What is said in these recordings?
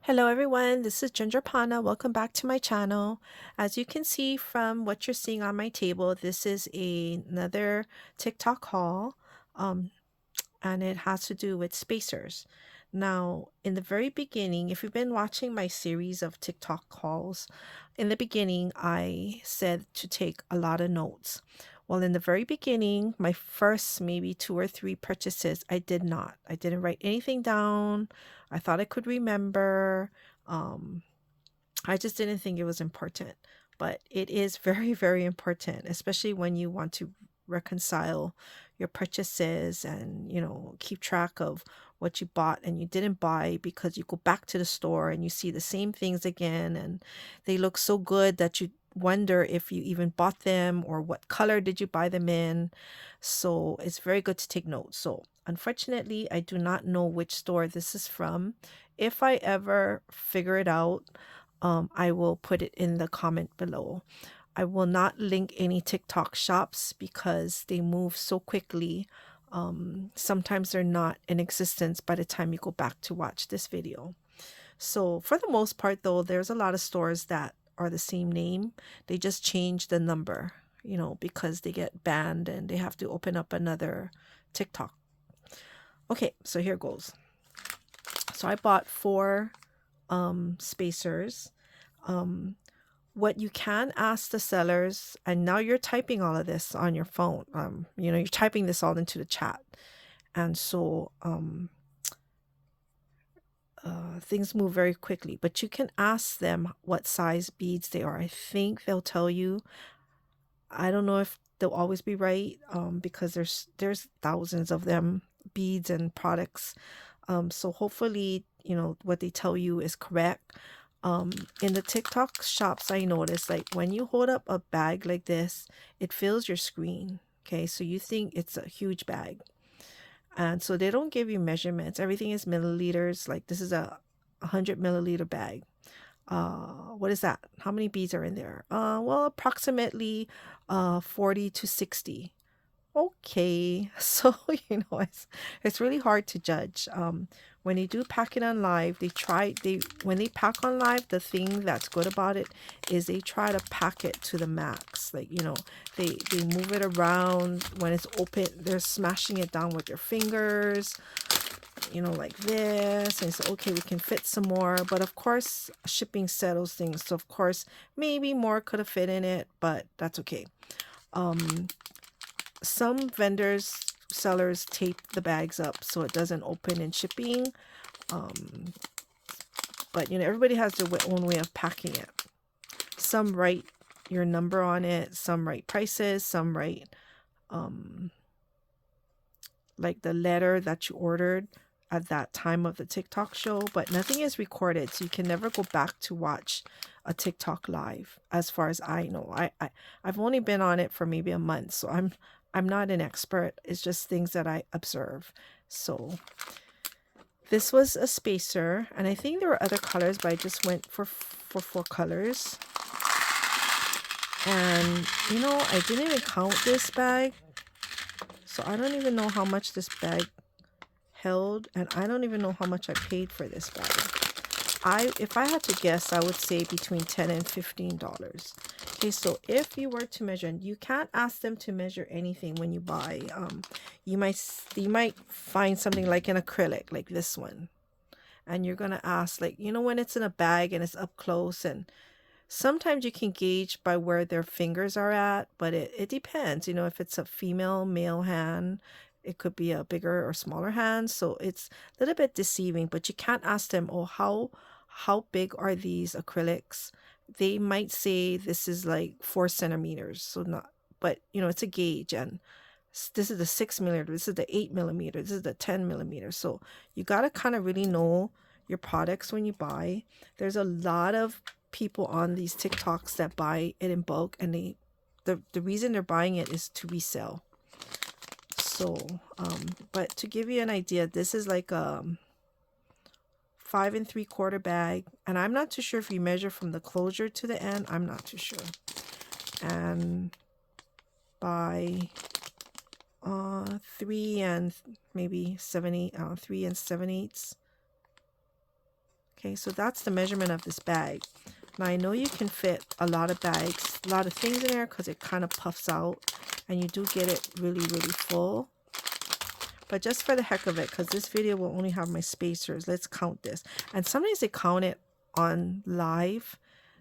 Hello everyone, this is Ginger Pana. Welcome back to my channel. As you can see from what you're seeing on my table, this is another TikTok haul, um, and it has to do with spacers. Now, in the very beginning, if you've been watching my series of TikTok hauls, in the beginning I said to take a lot of notes. Well, in the very beginning, my first maybe two or three purchases, I did not. I didn't write anything down. I thought I could remember. Um, I just didn't think it was important. But it is very, very important, especially when you want to reconcile your purchases and, keep track of what you bought and you didn't buy because you go back to the store and you see the same things again and they look so good that you wonder if you even bought them or what color did you buy them in. So it's very good to take notes. So unfortunately, I do not know which store this is from. If I ever figure it out, I will put it in the comment below. I will not link any TikTok shops because they move so quickly. Sometimes they're not in existence by the time you go back to watch this video. So for the most part though, there's a lot of stores that are the same name. They just change the number, because they get banned and they have to open up another TikTok. Okay, so here goes. So I bought four spacers. Um, what you can ask the sellers, and now you're typing all of this on your phone. You're typing this all into the chat, and so things move very quickly. But you can ask them what size beads they are. I think they'll tell you. I don't know if they'll always be right, because there's thousands of them, beads and products. So hopefully, what they tell you is correct. In the TikTok shops, I noticed like when you hold up a bag like this, it fills your screen. Okay, so you think it's a huge bag. And so they don't give you measurements. Everything is milliliters. Like this is a 100 milliliter bag. What is that? How many beads are in there? Well, approximately 40 to 60. Okay, so it's really hard to judge. When they do pack it on live, they when they pack on live, the thing that's good about it is they try to pack it to the max. Like, they move it around. When it's open, they're smashing it down with their fingers, like this, and so okay, we can fit some more. But of course, shipping settles things, so of course maybe more could have fit in it, but that's okay. Some sellers tape the bags up so it doesn't open in shipping. But everybody has their own way of packing it. Some write your number on it, some write prices, some write like the letter that you ordered at that time of the TikTok show, but nothing is recorded, so you can never go back to watch a TikTok live as far as I know. I've only been on it for maybe a month, so I'm not an expert. It's just things that I observe. So this was a spacer, and I think there were other colors, but I just went for four colors. And I didn't even count this bag, so I don't even know how much this bag held, and I don't even know how much I paid for this bag. If I had to guess, I would say between $10 and $15. Okay, so if you were to measure, and you can't ask them to measure anything when you buy, you might find something like an acrylic like this one, and you're gonna ask, like, when it's in a bag and it's up close, and sometimes you can gauge by where their fingers are at, but it depends. If it's a female, male hand, it could be a bigger or smaller hand. So it's a little bit deceiving, but you can't ask them, oh, how big are these acrylics? They might say this is like 4 centimeters. So not, but it's a gauge, and this is the 6 millimeter, this is the 8 millimeter, this is the 10 millimeter. So you got to kind of really know your products when you buy. There's a lot of people on these TikToks that buy it in bulk, and the reason they're buying it is to resell. So but to give you an idea, this is like a 5 3/4 bag, and I'm not too sure if you measure from the closure to the end. I'm not too sure. And by 3 and maybe 7/8, 3 and 7/8. Okay, so that's the measurement of this bag. Now I know you can fit a lot of bags, a lot of things in there because it kind of puffs out and you do get it really, really full. But just for the heck of it, because this video will only have my spacers, let's count this. And sometimes they count it on live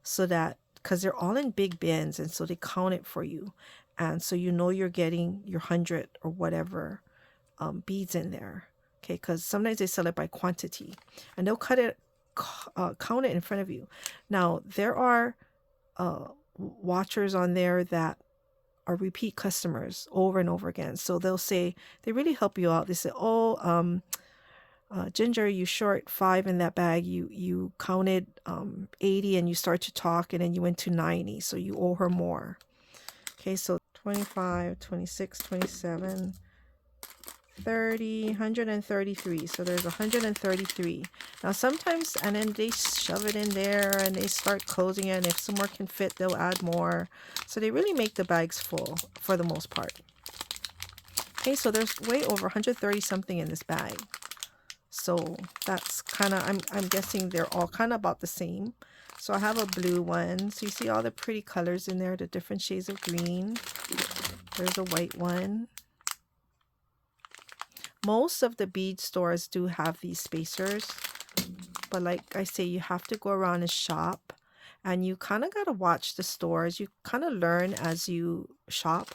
so that, because they're all in big bins, and so they count it for you. And so you know you're getting your 100 or whatever beads in there. Okay, because sometimes they sell it by quantity. And they'll count it in front of you. Now, there are watchers on there that are repeat customers over and over again. So they'll say, they really help you out. They say, oh, Ginger, you short 5 in that bag. You counted 80 and you start to talk and then you went to 90. So you owe her more. Okay, so 25, 26, 27, 30, 133. So there's 133. Now sometimes, and then they shove it in there and they start closing it. And if some more can fit, they'll add more. So they really make the bags full for the most part. Okay, so there's way over 130 something in this bag. So that's kind of, I'm guessing they're all kind of about the same. So I have a blue one. So you see all the pretty colors in there, the different shades of green. There's a white one. Most of the bead stores do have these spacers, but like I say, you have to go around and shop, and you kind of got to watch the stores. You kind of learn as you shop.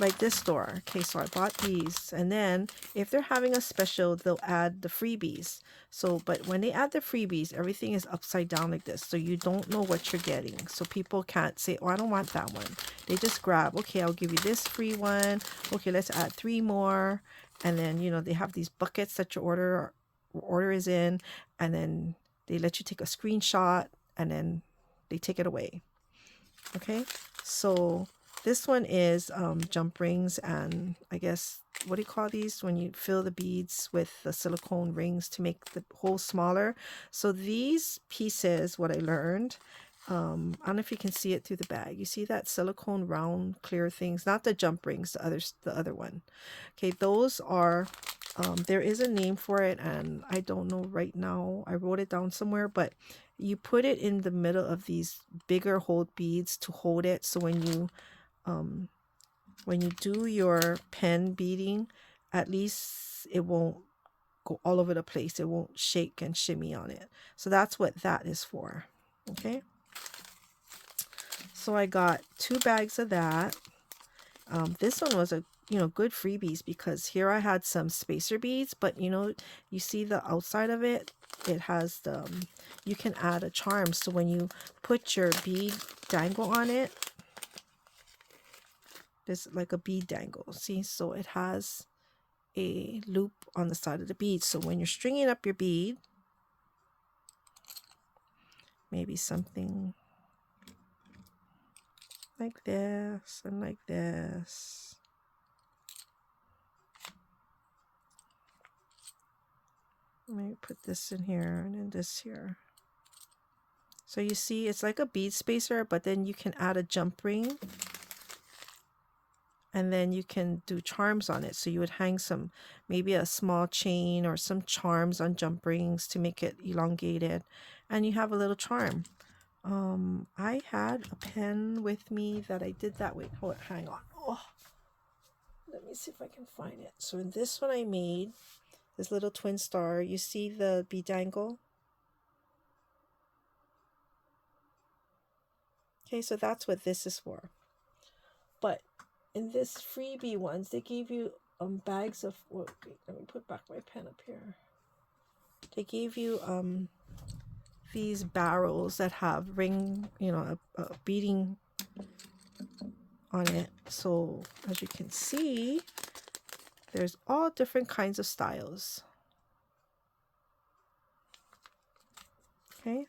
Like this store. Okay, so I bought these, and then if they're having a special, they'll add the freebies. So, but when they add the freebies, everything is upside down like this, so you don't know what you're getting. So people can't say, oh, I don't want that one. They just grab, okay, I'll give you this free one. Okay, let's add 3 more. And then, you know, they have these buckets that your order is in, and then they let you take a screenshot, and then they take it away. Okay, so this one is jump rings, and I guess, what do you call these when you fill the beads with the silicone rings to make the hole smaller? So these pieces, what I learned, I don't know if you can see it through the bag. You see that silicone round clear things, not the jump rings, the other one. Okay, those are there is a name for it, and I don't know right now. I wrote it down somewhere, but you put it in the middle of these bigger hold beads to hold it, so when you do your pen beading, at least it won't go all over the place. It won't shake and shimmy on it. So that's what that is for. Okay, so I got 2 bags of that. This one was a good freebies, because here I had some spacer beads, but you see the outside of it, it has the you can add a charm. So when you put your bead dangle on it, there's like a bead dangle, see? So it has a loop on the side of the bead. So when you're stringing up your bead, maybe something like this and like this. Let me put this in here and then this here. So you see, it's like a bead spacer, but then you can add a jump ring, and then you can do charms on it. So you would hang maybe a small chain or some charms on jump rings to make it elongated, and you have a little charm. I had a pen with me that I did that with. Hold on, hang on. Oh, let me see if I can find it. So in this one I made this little twin star. You see the bead dangle? Okay, so that's what this is for. But in this freebie ones, they gave you bags of, wait, let me put back my pen up here. They gave you these barrels that have ring, a beading on it. So as you can see, there's all different kinds of styles. Okay,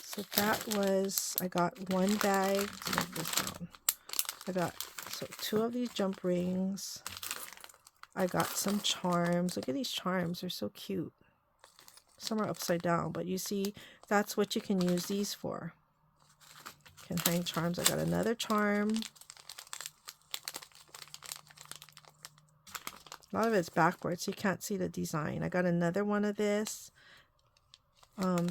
so that was, I got 1 bag. Let's write this down. I got 2 of these jump rings. I got some charms. Look at these charms, they're so cute. Some are upside down, but you see, that's what you can use these for. You can hang charms. I got another charm. A lot of it's backwards. You can't see the design. I got another one of this.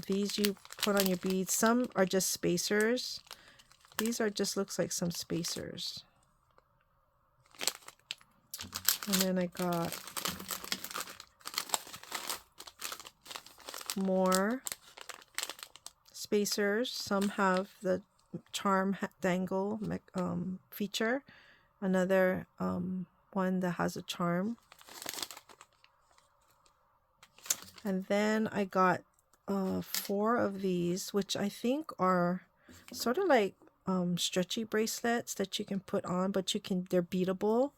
These you put on your beads. Some are just spacers. These are just looks like some spacers. And then I got more spacers. Some have the charm dangle feature. Another one that has a charm. And then I got 4 of these, which I think are sort of like stretchy bracelets that you can put on, but they're beadable.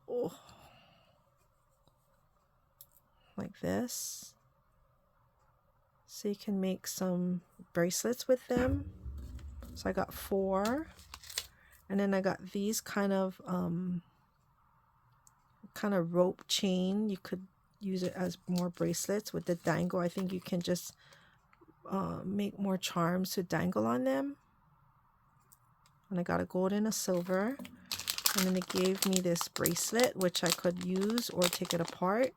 Oh. Like this. So you can make some bracelets with them. So I got 4. And then I got these kind of rope chain. You could use it as more bracelets with the dangle. I think you can just make more charms to dangle on them. And I got a gold and a silver. And then it gave me this bracelet, which I could use or take it apart.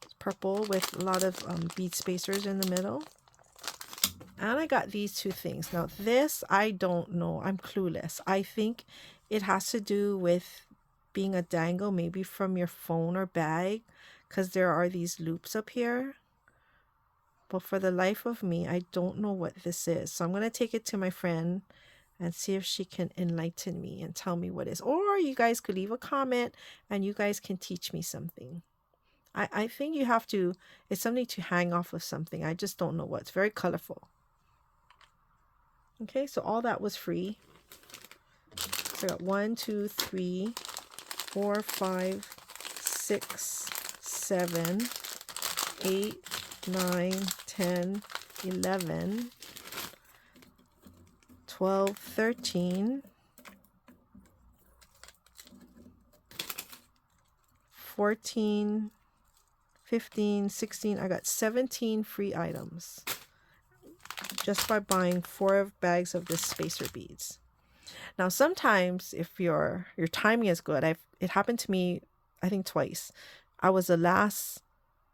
It's purple with a lot of bead spacers in the middle. And I got these 2 things. Now this, I don't know. I'm clueless. I think it has to do with being a dangle, maybe from your phone or bag, because there are these loops up here. But for the life of me, I don't know what this is. So I'm going to take it to my friend and see if she can enlighten me and tell me what it is. Or you guys could leave a comment and you guys can teach me something. I think you have to, it's something to hang off of something. I just don't know what. It's very colorful. Okay, so all that was free. So I got 1, 2, 3, 4, 5, 6, 7, 8, 9, 10, 11, 12, 13, 14, 15, 16. I got 17 free items just by buying 4 bags of this spacer beads. Now sometimes if your timing is good, it happened to me I think twice. I was the last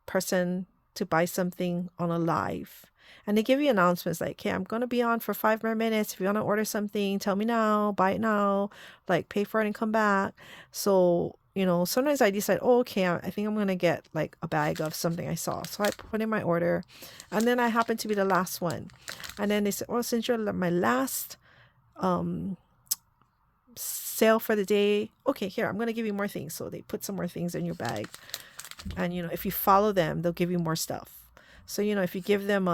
person to buy something on a live, and they give you announcements like, hey, I'm going to be on for 5 more minutes. If you want to order something, tell me now, buy it now, like pay for it and come back. So sometimes I decide, oh, okay, I think I'm going to get like a bag of something I saw. So I put in my order, and then I happen to be the last one. And then they said, oh, since you're my last sale for the day, okay, here, I'm going to give you more things. So they put some more things in your bag. And, if you follow them, they'll give you more stuff. So, if you give them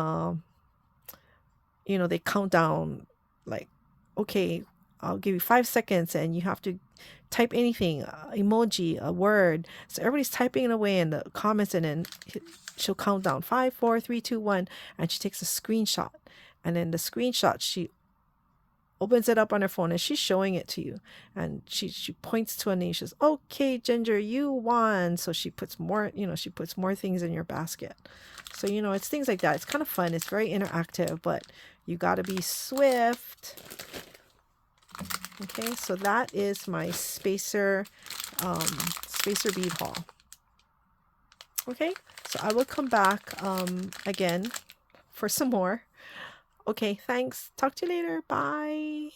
they count down like, okay, I'll give you 5 seconds and you have to type anything, emoji, a word. So everybody's typing it away in the comments, and then she'll count down 5, 4, 3, 2, 1, and she takes a screenshot. And then the screenshot, she opens it up on her phone and she's showing it to you, and she points to a name. She says, okay, Ginger, you won. So she puts more things in your basket. So it's things like that. It's kind of fun. It's very interactive, but you got to be swift. Okay, so that is my spacer bead haul. Okay, so I will come back again for some more. Okay, thanks. Talk to you later. Bye.